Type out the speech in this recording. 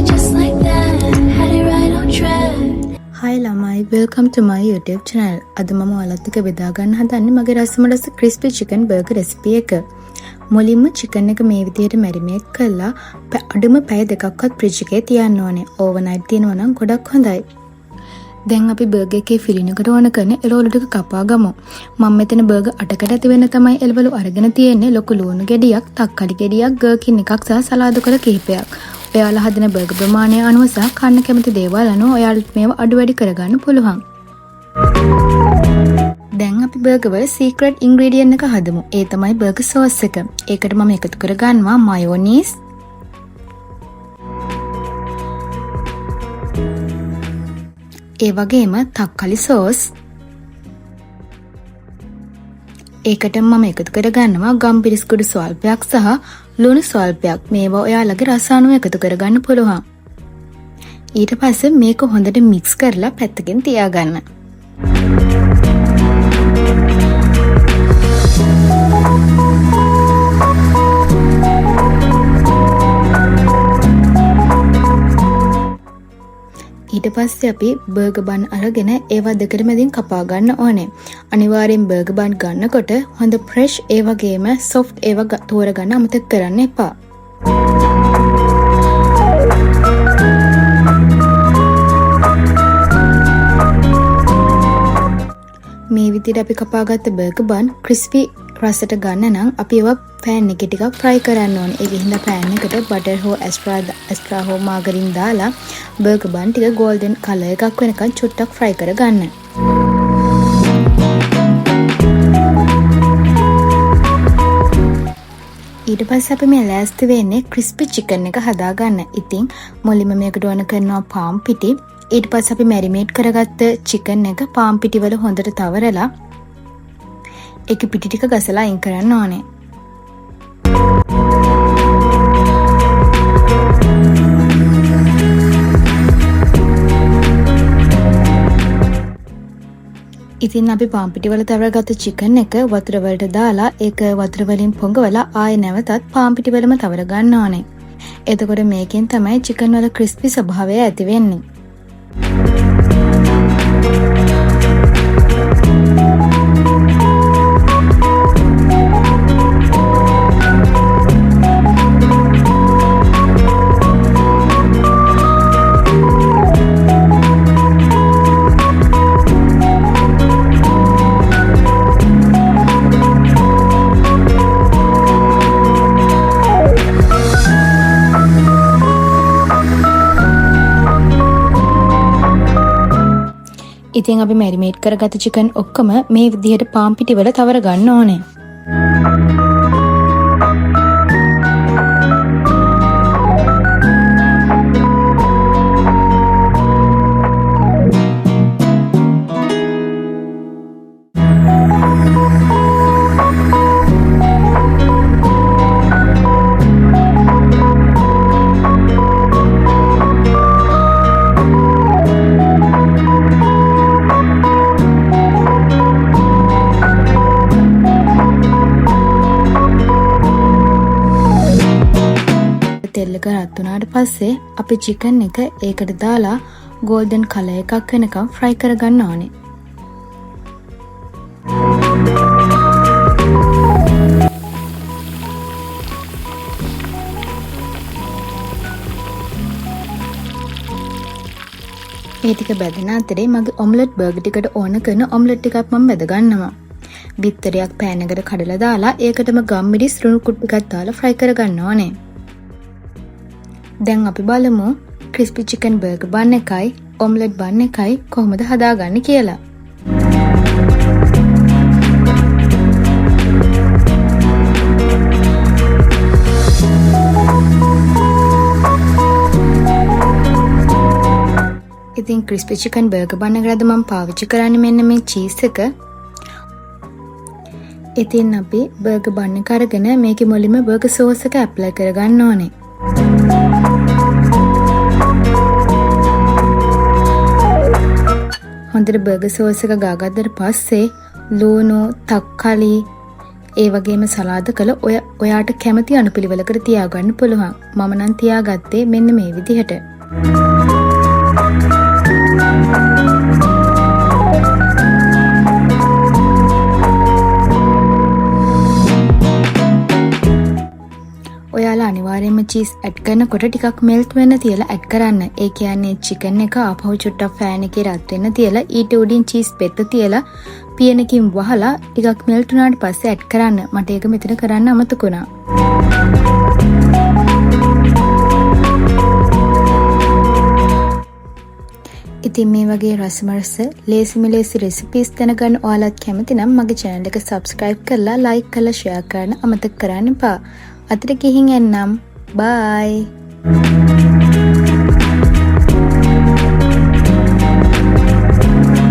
just like that. Had it right on track. Hi ළමයි, welcome to my YouTube channel. අද මම ඔයාලත් එක්ක බෙදා ගන්න හදන්නේ මගේ රසමරස crispy chicken burger recipe එක. මුලින්ම chicken එක මේ විදිහට marinate කරලා අඩුම පැය දෙකක්වත් fridge එකේ තියන්න ඕනේ. overnight තියනවා නම් ගොඩක් හොඳයි. දැන් අපි burger එකේ filling එකට ඕන කරන එළවලු ටික කපා ගමු. මම මෙතන burger 8කට ඇති වෙන තමයි එළවලු අරගෙන තියෙන්නේ. ලොකු ලුණු ගෙඩියක්, තක්කාලි ගෙඩියක්, ගර්කින් එකක් සහ සලාද කොළ කිහිපයක්. ඔයාලා හදන බර්ගර් ප්‍රමාණය අනුව සහ කන්න කැමති දේවල් අනුව ඔයාලට මේව අඩු වැඩි කරගන්න පුළුවන්. දැන් අපි බර්ගර් වල සීක්‍රට් ඉන්ග්‍රීඩියන්ට් එක හදමු. ඒ තමයි බර්ගර් සෝස් එක. ඒකට මම එකතු කරගන්නවා මයෝනීස්, ඒ වගේම තක්කාලි සෝස්. ඒකට මම එකතු කරගන්නවා ගම්පිරිස් කුඩු ස්වල්පයක් සහ ලුණු ස්වල්පයක්. මේවා ඔයාලගේ රස අනුව එකතු කරගන්න පුළුවන්. ඊට පස්සේ මේක හොඳට මික්ස් කරලා පැත්තකින් තියාගන්න. ඊට පස්සේ අපි බර්ගර් බන් අරගෙන ඒවා දෙකට මැදින් කපා ගන්න ඕනේ. අනිවාර්යෙන් බර්ගර් බන් ගන්නකොට හොඳ ෆ්‍රෙෂ් ඒ වගේම සොෆ්ට් ඒවා තෝරගන්න අමතක කරන්න එපා. මේ විදිහට අපි කපාගත්ත බර්ගර් බන් ක්‍රිස්පි රසට ගන්න නම් අපි ඒවා පෑන් එකේ ටිකක් ෆ්‍රයි කරන්න ඕනේ. ඒ හින්දා පෑන් එකට බටර් හෝ එක්ස්ට්‍රා හෝ මාගරින් දාලා බර්ගර් බන් ටික ගෝල්ඩන් කලර් එකක් වෙනකන් චුට්ටක් ෆ්‍රයි කරගන්න. ඊට පස්සේ අපි මේ ලෑස්ති වෙන්නේ ක්‍රිස්පි චිකන් එක හදාගන්න. ඉතින් මුලින්ම මේකට ඕන කරනවා පාම් පිටි. ඊට පස්සේ අපි මැරිනේට් කරගත්ත චිකන් එක පාම් පිටි වල හොඳට තවරලා ඒක පිටි ටික ගසලා අයින් කරන්න ඕනේ. ඉතින් අපි පාම් පිටි වල තවරගත්ත චිකන් එක වතුර වලට දාලා ඒක වතුර වලින් පොඟවලා ආයෙ නැවතත් පාම් පිටි වලම තවර ගන්න ඕනේ. එතකොට මේකෙන් තමයි චිකන් වල ක්‍රිස්පි ස්වභාවය ඇති වෙන්නේ. ඉතින් අපි මැරිනේට් කරගත්ත චිකන් ඔක්කොම මේ විදිහට පාම් පිටි වල තවර ගන්න ඕනේ. තෙල් එක රත් වුණාට පස්සේ අපි චිකන් එක ඒකට දාලා ගෝල්ඩන් කලර් එකක් වෙනකම් ෆ්‍රයි කරගන්න ඕනේ. මේ ටික බැදෙන අතරේ මගේ ඔම්ලට් බර්ගර් ටිකට ඕන කරන ඔම්ලට් ටිකක් මම බෙද ගන්නවා. බිත්තරයක් පෑන් එකට කඩලා දාලා ඒකටම ගම්මිරිස් රුණු කුට්ටු ටිකක් දාලා ෆ්‍රයි කරගන්න ඕනේ. දැන් අපි බලමු ක්‍රිස්පි චිකන් බර්ගර් බන් එකයි ඔම්ලට් බන් එකයි කොහොමද හදාගන්නේ කියලා. ඉතින් ක්‍රිස්පි චිකන් බර්ගර් බන් එකකට මම පාවිච්චි කරන්නේ මෙන්න මේ චීස් එක. ඉතින් අපි බර්ගර් බන් එක අරගෙන මේකේ මුලින්ම බර්ගර් සෝස් එක ඇප්ලයි කරගන්න ඕනේ. හොඳට බර්ගර් සෝස් එක ගාගත්තට පස්සේ ලුණු, තක්කාලි, ඒ වගේම සලාද කළ ඔයාට කැමති අනුපිළිවෙලකට තියාගන්න පුළුවන්. මම නම් තියාගත්තේ මෙන්න මේ විදිහට. ඔයාලා අනිවාර්යයෙන්ම චීස් ඇඩ් කරනකොට ටිකක් මෙල්ට් වෙන්න තියලා ඇඩ් කරන්න. ඒ කියන්නේ චිකන් එක ආපහු චුට්ටක් ෆෑන් එකේ රත් වෙන්න තියලා ඊට උඩින් චීස් පෙත්ත තියලා පියනකින් වහලා ටිකක් මෙල්ට් වුණාට පස්සේ ඇඩ් කරන්න. මට ඒක මෙතන කරන්න අමතක වුණා. ඉතින් මේ වගේ රසමරස ලේසි රෙසිපීස් දැනගන්න ඔයාලත් කැමති නම් මගේ channel එක subscribe කරලා like කරලා share කරන්න අමතක කරන්න එපා. අතට ගිහින් එන්නම්. bye